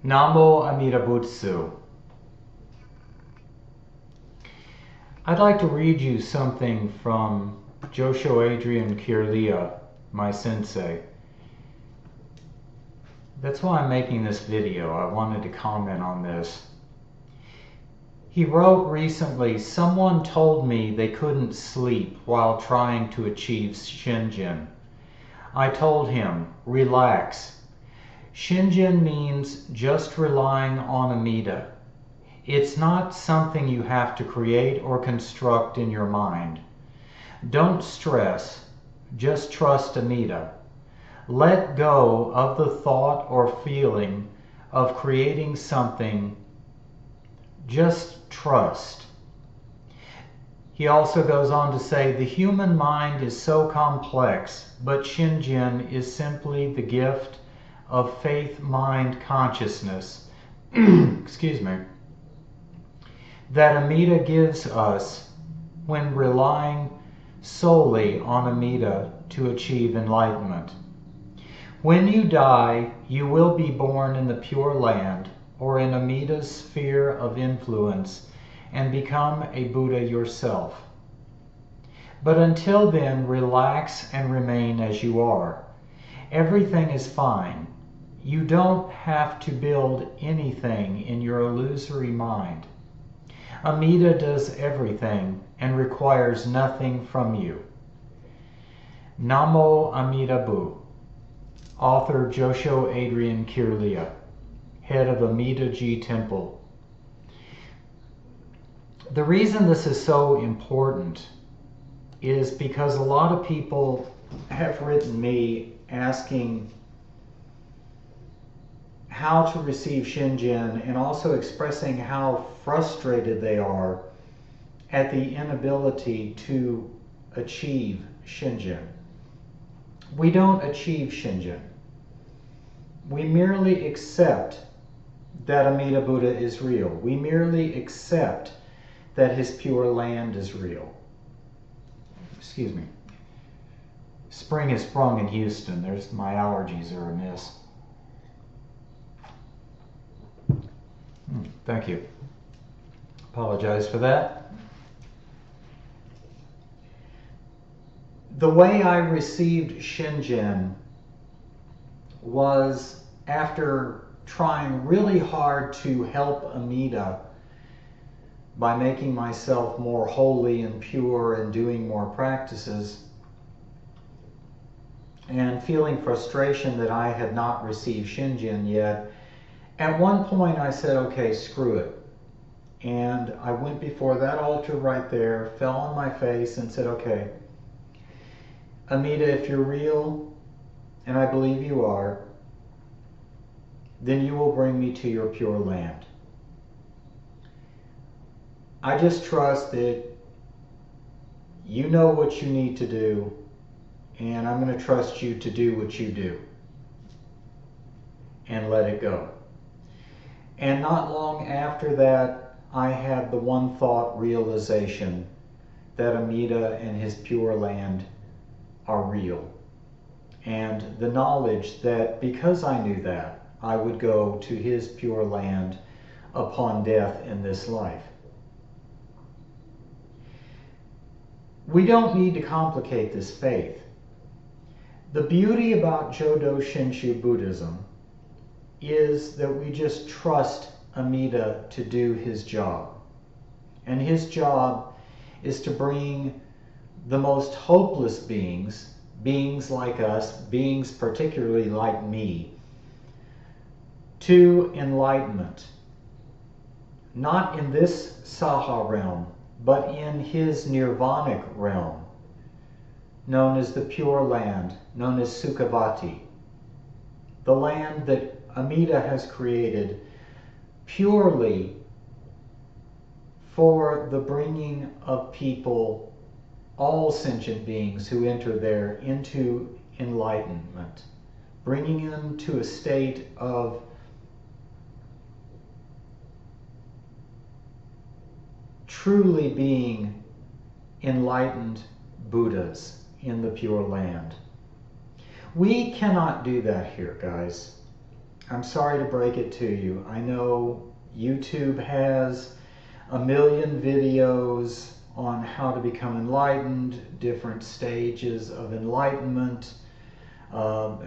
Namo Amida Butsu. I'd like to read you something from Josho Adrian Kirlia, my sensei. That's why I'm making this video. I wanted to comment on this. He wrote recently, someone told me they couldn't sleep while trying to achieve Shinjin. I told him, relax. Shinjin means just relying on Amida. It's not something you have to create or construct in your mind. Don't stress, just trust Amida. Let go of the thought or feeling of creating something. Just trust. He also goes on to say, the human mind is so complex, but Shinjin is simply the gift of faith mind consciousness excuse me, that Amida gives us when relying solely on Amida to achieve enlightenment. When you die, you will be born in the Pure Land or in Amida's sphere of influence and become a Buddha yourself. But until then, relax and remain as you are. Everything is fine. You don't have to build anything in your illusory mind. Amida does everything and requires nothing from you. Namo Amida Bu. Author Josho Adrian Kirlia, head of Amida Ji Temple. The reason this is so important is because a lot of people have written me asking how to receive Shinjin and also expressing how frustrated they are at the inability to achieve Shinjin. We don't achieve Shinjin. We merely accept that Amida Buddha is real. We merely accept that his Pure Land is real. Excuse me. Spring has sprung in Houston. My allergies are amiss. Thank you. Apologize for that. The way I received Shinjin was after trying really hard to help Amida by making myself more holy and pure and doing more practices, and feeling frustration that I had not received Shinjin yet. At one point I said, okay, screw it. And I went before that altar right there, fell on my face and said, okay, Amida, if you're real, and I believe you are, then you will bring me to your Pure Land. I just trust that you know what you need to do, and I'm going to trust you to do what you do and let it go. And not long after that, I had the one thought realization that Amida and his Pure Land are real. And the knowledge that because I knew that, I would go to his Pure Land upon death in this life. We don't need to complicate this faith. The beauty about Jodo Shinshu Buddhism is that we just trust Amida to do his job. And his job is to bring the most hopeless beings like us, beings particularly like me, to enlightenment. Not in this Saha realm, but in his nirvanic realm, known as the Pure Land, known as Sukhavati. The land that Amida has created purely for the bringing of people, all sentient beings who enter there, into enlightenment, bringing them to a state of truly being enlightened Buddhas in the Pure Land. We cannot do that here, guys. I'm sorry to break it to you. I know YouTube has a million videos on how to become enlightened, different stages of enlightenment. Some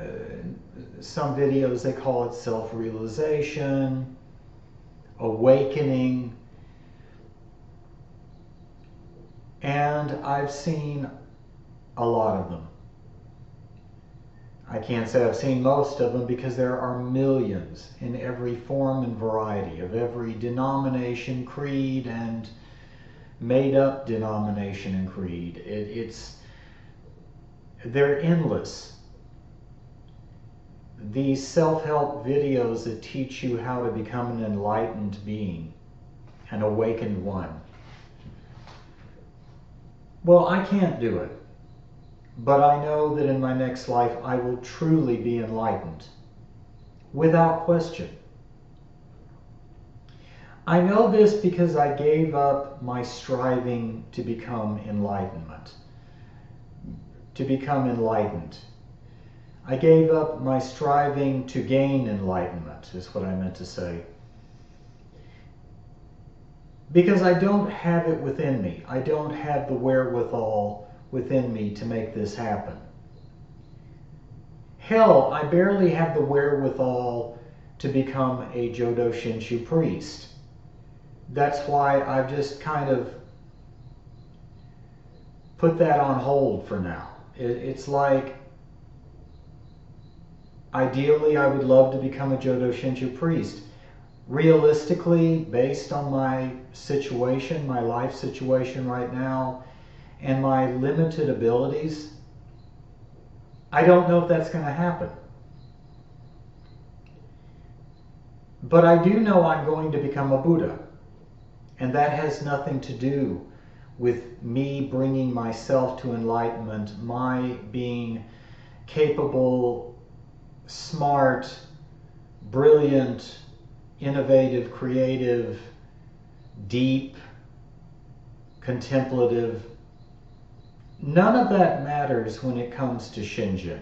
videos they call it self-realization, awakening. And I've seen a lot of them. I can't say I've seen most of them because there are millions in every form and variety of every denomination, creed, and made up denomination and creed. They're endless. These self-help videos that teach you how to become an enlightened being, an awakened one. Well, I can't do it, but I know that in my next life I will truly be enlightened, without question. I know this because I gave up my striving to become enlightenment, to become enlightened. I gave up my striving to gain enlightenment, is what I meant to say. Because I don't have it within me. I don't have the wherewithal within me to make this happen. Hell, I barely have the wherewithal to become a Jodo Shinshu priest. That's why I've just kind of put that on hold for now. It's like, ideally I would love to become a Jodo Shinshu priest. Realistically, based on my situation, my life situation right now, and my limited abilities, I don't know if that's going to happen. But I do know I'm going to become a Buddha. And that has nothing to do with me bringing myself to enlightenment, my being capable, smart, brilliant, innovative, creative, deep, contemplative. None of that matters when it comes to Shinjin.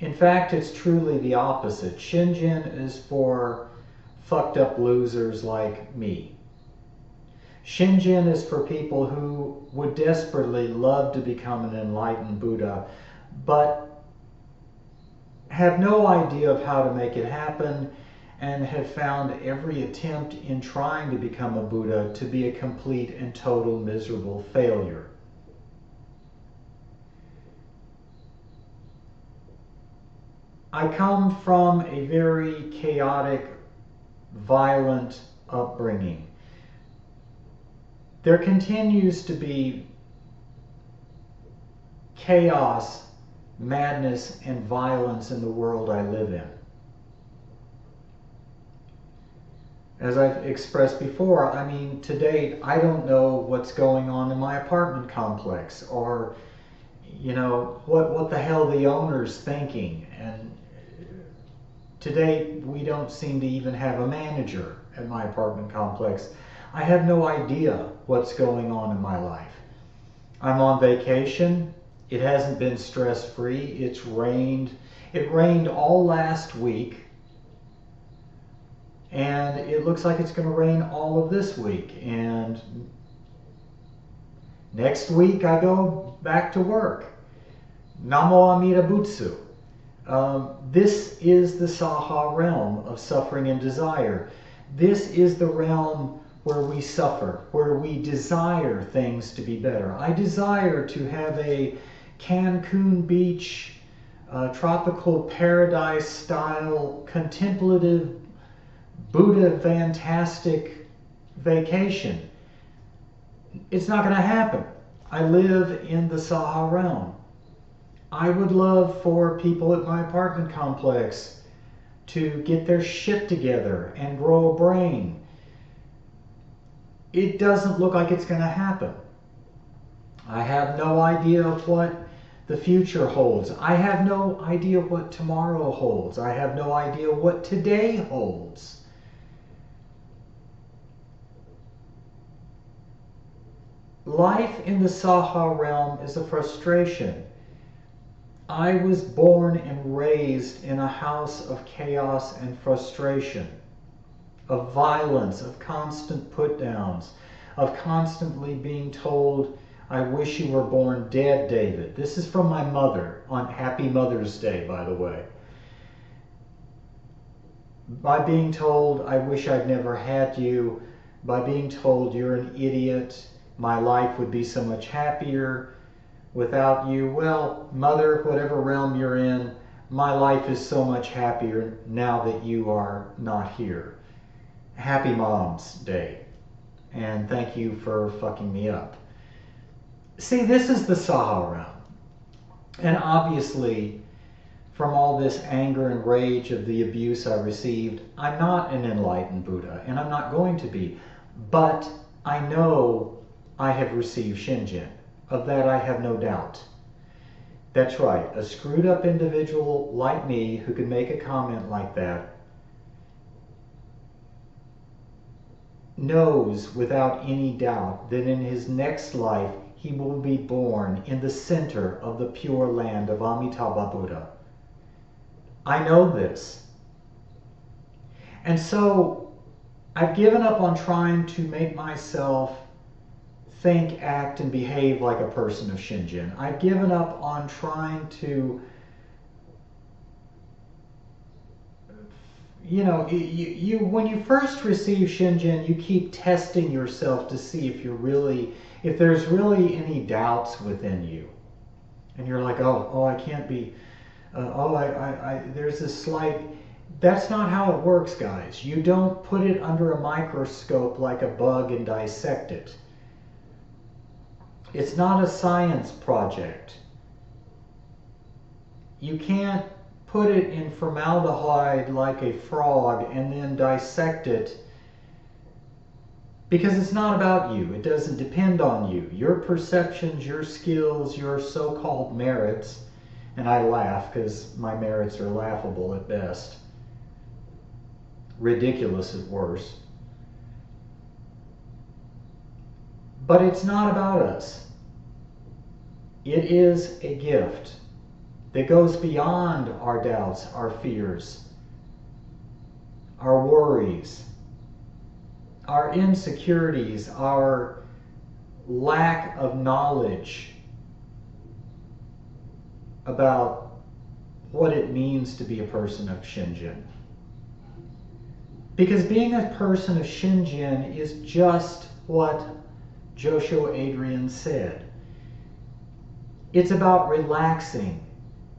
In fact, it's truly the opposite. Shinjin is for fucked up losers like me. Shinjin is for people who would desperately love to become an enlightened Buddha, but have no idea of how to make it happen, and have found every attempt in trying to become a Buddha to be a complete and total miserable failure. I come from a very chaotic, violent upbringing. There continues to be chaos, madness, and violence in the world I live in. As I've expressed before, I mean, to date, I don't know what's going on in my apartment complex, or, you know, what the hell the owner's thinking. And to date, we don't seem to even have a manager at my apartment complex. I have no idea what's going on in my life. I'm on vacation. It hasn't been stress-free. It's rained. It rained all last week. And it looks like it's going to rain all of this week. And next week I go back to work. Namo Amida Butsu. This is the Saha realm of suffering and desire. This is the realm where we suffer, where we desire things to be better. I desire to have a Cancun beach, tropical paradise style, contemplative, Buddha fantastic vacation. It's not going to happen. I live in the Saha realm. I would love for people at my apartment complex to get their shit together and grow a brain. It doesn't look like it's going to happen. I have no idea what the future holds. I have no idea what tomorrow holds. I have no idea what today holds. Life in the Saha realm is a frustration. I was born and raised in a house of chaos and frustration, of violence, of constant put-downs, of constantly being told, I wish you were born dead, David. This is from my mother on Happy Mother's Day, by the way. By being told, I wish I'd never had you, by being told you're an idiot, my life would be so much happier without you. Well, mother, whatever realm you're in, my life is so much happier now that you are not here. Happy Mom's Day. And thank you for fucking me up. See, this is the Saha realm. And obviously, from all this anger and rage of the abuse I received, I'm not an enlightened Buddha, and I'm not going to be. But I know I have received Shinjin. Of that I have no doubt. That's right, a screwed up individual like me who can make a comment like that knows without any doubt that in his next life he will be born in the center of the pure land of Amitabha Buddha. I know this. And so I've given up on trying to make myself think, act, and behave like a person of Shinjin. I've given up on trying to, you know, when you first receive Shinjin, you keep testing yourself to see if there's really any doubts within you. And you're like, oh, I can't be, there's this slight. That's not how it works, guys. You don't put it under a microscope like a bug and dissect it. It's not a science project. You can't put it in formaldehyde like a frog and then dissect it, because it's not about you. It doesn't depend on you. Your perceptions, your skills, your so-called merits, and I laugh because my merits are laughable at best, ridiculous at worst. But it's not about us. It is a gift that goes beyond our doubts, our fears, our worries, our insecurities, our lack of knowledge about what it means to be a person of Shinjin. Because being a person of Shinjin is just what Josho Adrian said. It's about relaxing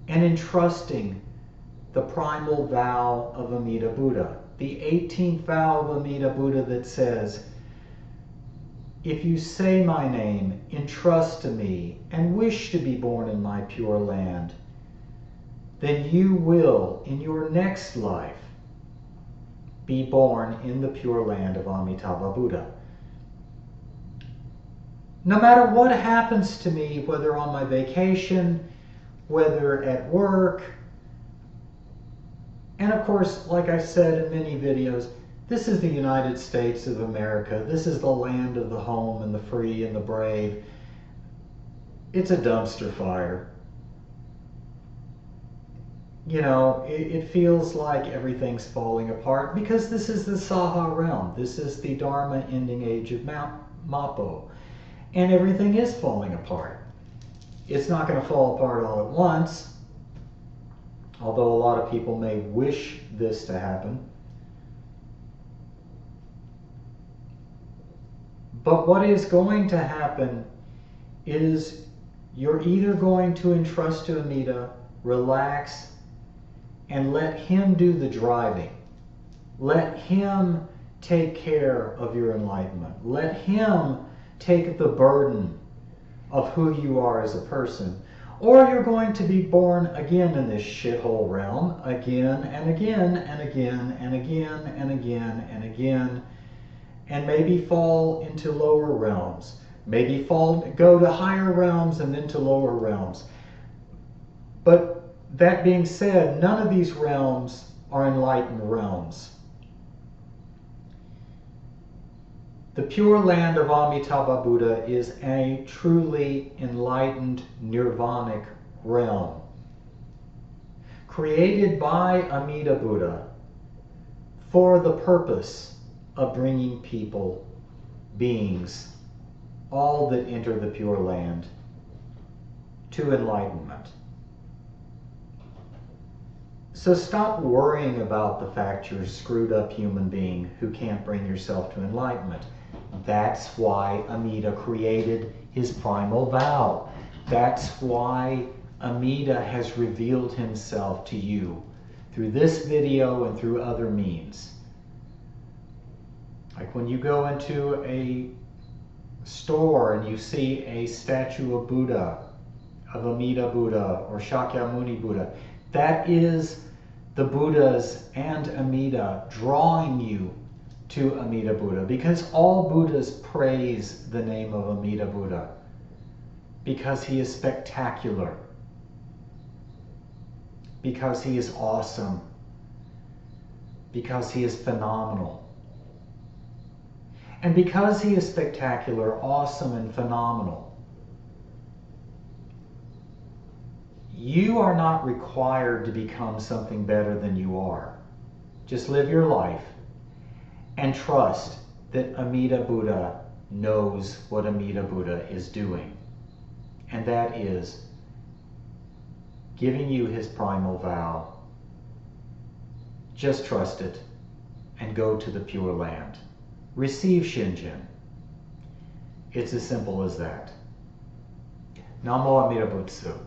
and entrusting the primal vow of Amida Buddha, the 18th vow of Amida Buddha that says, if you say my name, entrust to me, and wish to be born in my pure land, then you will, in your next life, be born in the pure land of Amitabha Buddha. No matter what happens to me, whether on my vacation, whether at work, and of course, like I said in many videos, this is the United States of America. This is the land of the home and the free and the brave. It's a dumpster fire. You know, it feels like everything's falling apart because this is the Saha realm. This is the Dharma ending age of Mappo. And everything is falling apart. It's not going to fall apart all at once, although a lot of people may wish this to happen. But what is going to happen is you're either going to entrust to Amida, relax, and let him do the driving. Let him take care of your enlightenment. Let him take the burden of who you are as a person. Or you're going to be born again in this shithole realm, again and again and again and again and again and again, and maybe fall into lower realms. Maybe go to higher realms and then to lower realms. But that being said, none of these realms are enlightened realms. The pure land of Amitabha Buddha is a truly enlightened nirvanic realm. created by Amida Buddha for the purpose of bringing people, beings, all that enter the Pure Land, to enlightenment. So stop worrying about the fact you're a screwed up human being who can't bring yourself to enlightenment. That's why Amida created his primal vow. That's why Amida has revealed himself to you through this video and through other means. Like when you go into a store and you see a statue of Buddha, of Amida Buddha or Shakyamuni Buddha, that is the Buddhas and Amida drawing you to Amida Buddha, because all Buddhas praise the name of Amida Buddha because he is spectacular, because he is awesome, because he is phenomenal. And because he is spectacular, awesome, and phenomenal, you are not required to become something better than you are. Just live your life and trust that Amida Buddha knows what Amida Buddha is doing. And that is giving you his primal vow. Just trust it and go to the Pure Land. Receive Shinjin. It's as simple as that. Namo Amida Butsu.